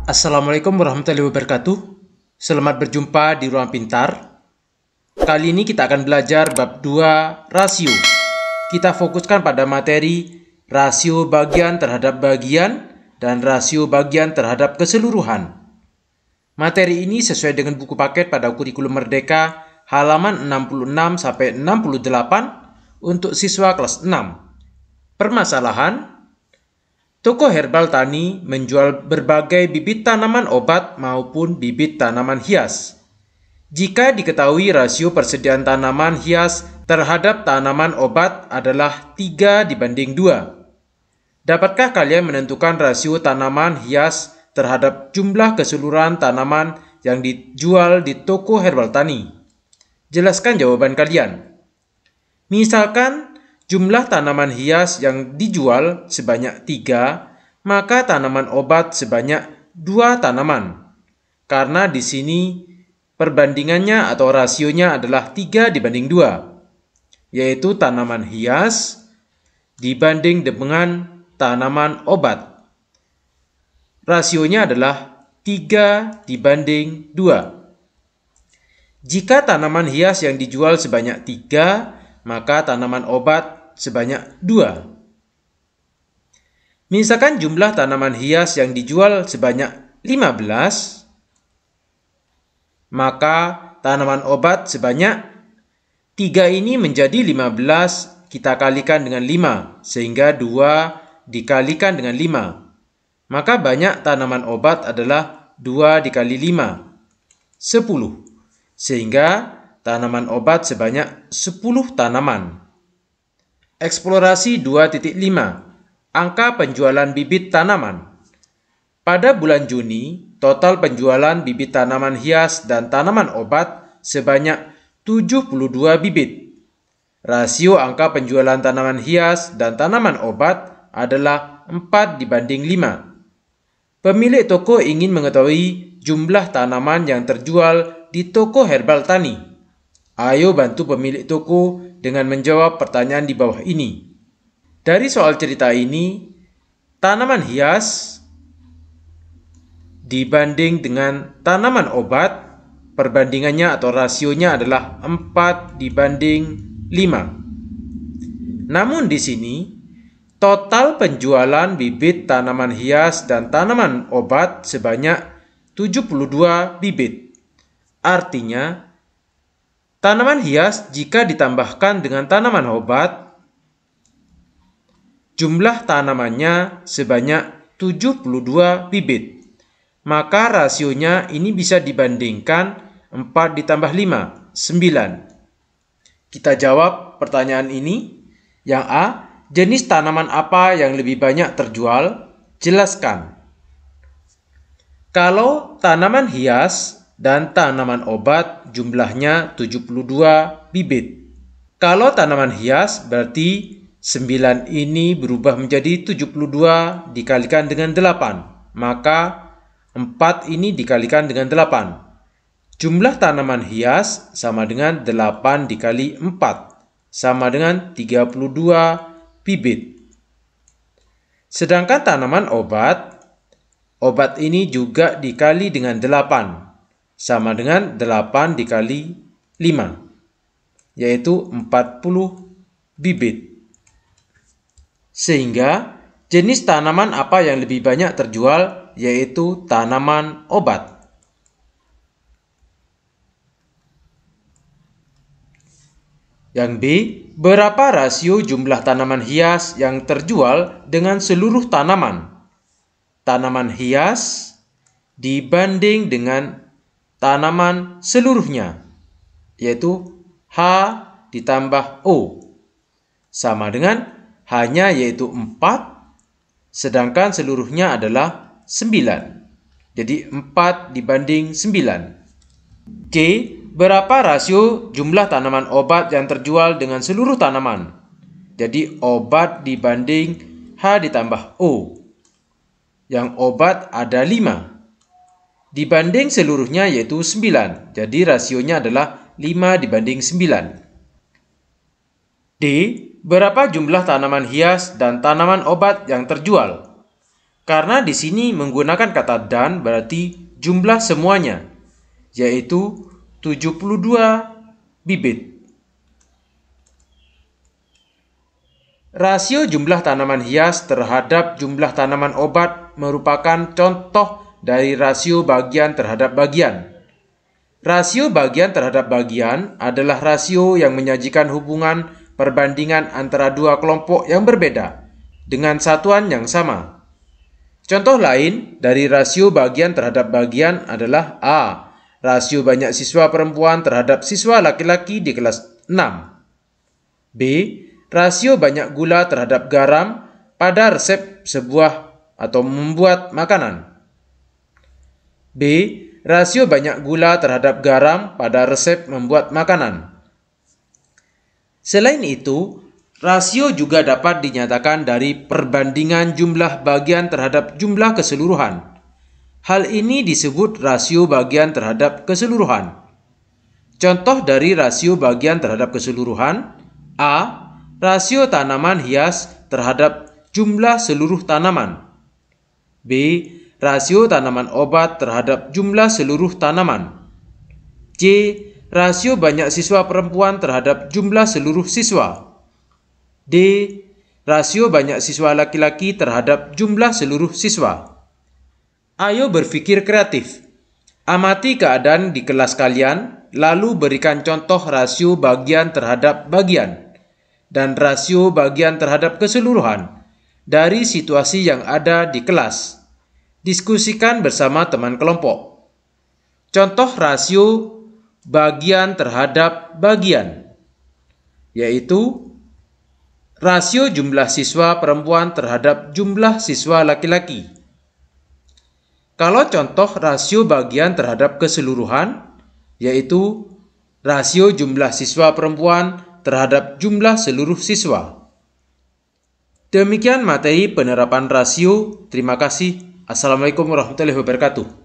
Assalamualaikum warahmatullahi wabarakatuh. Selamat berjumpa di Ruang Pintar. Kali ini kita akan belajar bab 2 rasio. Kita fokuskan pada materi rasio bagian terhadap bagian dan rasio bagian terhadap keseluruhan. Materi ini sesuai dengan buku paket pada kurikulum Merdeka halaman 66 sampai 68 untuk siswa kelas 6. Permasalahan: toko herbal tani menjual berbagai bibit tanaman obat maupun bibit tanaman hias. Jika diketahui rasio persediaan tanaman hias terhadap tanaman obat adalah 3:2, dapatkah kalian menentukan rasio tanaman hias terhadap jumlah keseluruhan tanaman yang dijual di toko herbal tani? Jelaskan jawaban kalian. Misalkan jumlah tanaman hias yang dijual sebanyak 3, maka tanaman obat sebanyak 2 tanaman. Karena di sini perbandingannya atau rasionya adalah 3:2, yaitu tanaman hias dibanding dengan tanaman obat. Rasionya adalah 3:2. Jika tanaman hias yang dijual sebanyak 3, maka tanaman obat sebanyak 2. Misalkan jumlah tanaman hias yang dijual sebanyak 15, maka tanaman obat sebanyak 3 ini menjadi 15, kita kalikan dengan 5, sehingga 2 dikalikan dengan 5. Maka banyak tanaman obat adalah 2 dikali 5, 10. Sehingga tanaman obat sebanyak 10 tanaman. Eksplorasi 2.5. Angka penjualan bibit tanaman. Pada bulan Juni, total penjualan bibit tanaman hias dan tanaman obat sebanyak 72 bibit. Rasio angka penjualan tanaman hias dan tanaman obat adalah 4:5. Pemilik toko ingin mengetahui jumlah tanaman yang terjual di toko herbal tani. Ayo bantu pemilik toko dengan menjawab pertanyaan di bawah ini. Dari soal cerita ini, tanaman hias dibanding dengan tanaman obat, perbandingannya atau rasionya adalah 4:5. Namun di sini, total penjualan bibit tanaman hias dan tanaman obat sebanyak 72 bibit. Artinya, tanaman hias jika ditambahkan dengan tanaman obat, jumlah tanamannya sebanyak 72 bibit. Maka rasionya ini bisa dibandingkan 4 ditambah 5, 9. Kita jawab pertanyaan ini. Yang A, jenis tanaman apa yang lebih banyak terjual? Jelaskan. Kalau tanaman hias dan tanaman obat jumlahnya 72 bibit. Kalau tanaman hias berarti 9 ini berubah menjadi 72 dikalikan dengan 8. Maka 4 ini dikalikan dengan 8. Jumlah tanaman hias sama dengan 8 dikali 4. Sama dengan 32 bibit. Sedangkan tanaman obat ini juga dikali dengan 8. Sama dengan 8 dikali 5, yaitu 40 bibit. Sehingga jenis tanaman apa yang lebih banyak terjual, yaitu tanaman obat. Yang B, berapa rasio jumlah tanaman hias yang terjual dengan seluruh tanaman? Tanaman hias dibanding dengan tanaman seluruhnya, yaitu H ditambah O, sama dengan H-nya yaitu 4, sedangkan seluruhnya adalah 9. Jadi 4:9. C, berapa rasio jumlah tanaman obat yang terjual dengan seluruh tanaman? Jadi obat dibanding H ditambah O. Yang obat ada 5. Dibanding seluruhnya yaitu 9. Jadi rasionya adalah 5:9. D, berapa jumlah tanaman hias dan tanaman obat yang terjual? Karena di sini menggunakan kata dan berarti jumlah semuanya, yaitu 72 bibit. Rasio jumlah tanaman hias terhadap jumlah tanaman obat merupakan contoh dari rasio bagian terhadap bagian. Rasio bagian terhadap bagian adalah rasio yang menyajikan hubungan perbandingan antara dua kelompok yang berbeda dengan satuan yang sama. Contoh lain dari rasio bagian terhadap bagian adalah A. Rasio banyak siswa perempuan terhadap siswa laki-laki di kelas 6. B. Rasio banyak gula terhadap garam pada resep sebuah atau membuat makanan. B. Rasio banyak gula terhadap garam pada resep membuat makanan. Selain itu, rasio juga dapat dinyatakan dari perbandingan jumlah bagian terhadap jumlah keseluruhan. Hal ini disebut rasio bagian terhadap keseluruhan. Contoh dari rasio bagian terhadap keseluruhan: A. Rasio tanaman hias terhadap jumlah seluruh tanaman. B. Rasio tanaman obat terhadap jumlah seluruh tanaman. C. Rasio banyak siswa perempuan terhadap jumlah seluruh siswa. D. Rasio banyak siswa laki-laki terhadap jumlah seluruh siswa. Ayo berpikir kreatif. Amati keadaan di kelas kalian, lalu berikan contoh rasio bagian terhadap bagian dan rasio bagian terhadap keseluruhan dari situasi yang ada di kelas. Diskusikan bersama teman kelompok. Contoh rasio bagian terhadap bagian, yaitu rasio jumlah siswa perempuan terhadap jumlah siswa laki-laki. Kalau contoh rasio bagian terhadap keseluruhan, yaitu rasio jumlah siswa perempuan terhadap jumlah seluruh siswa. Demikian materi penerapan rasio. Terima kasih. Assalamualaikum warahmatullahi wabarakatuh.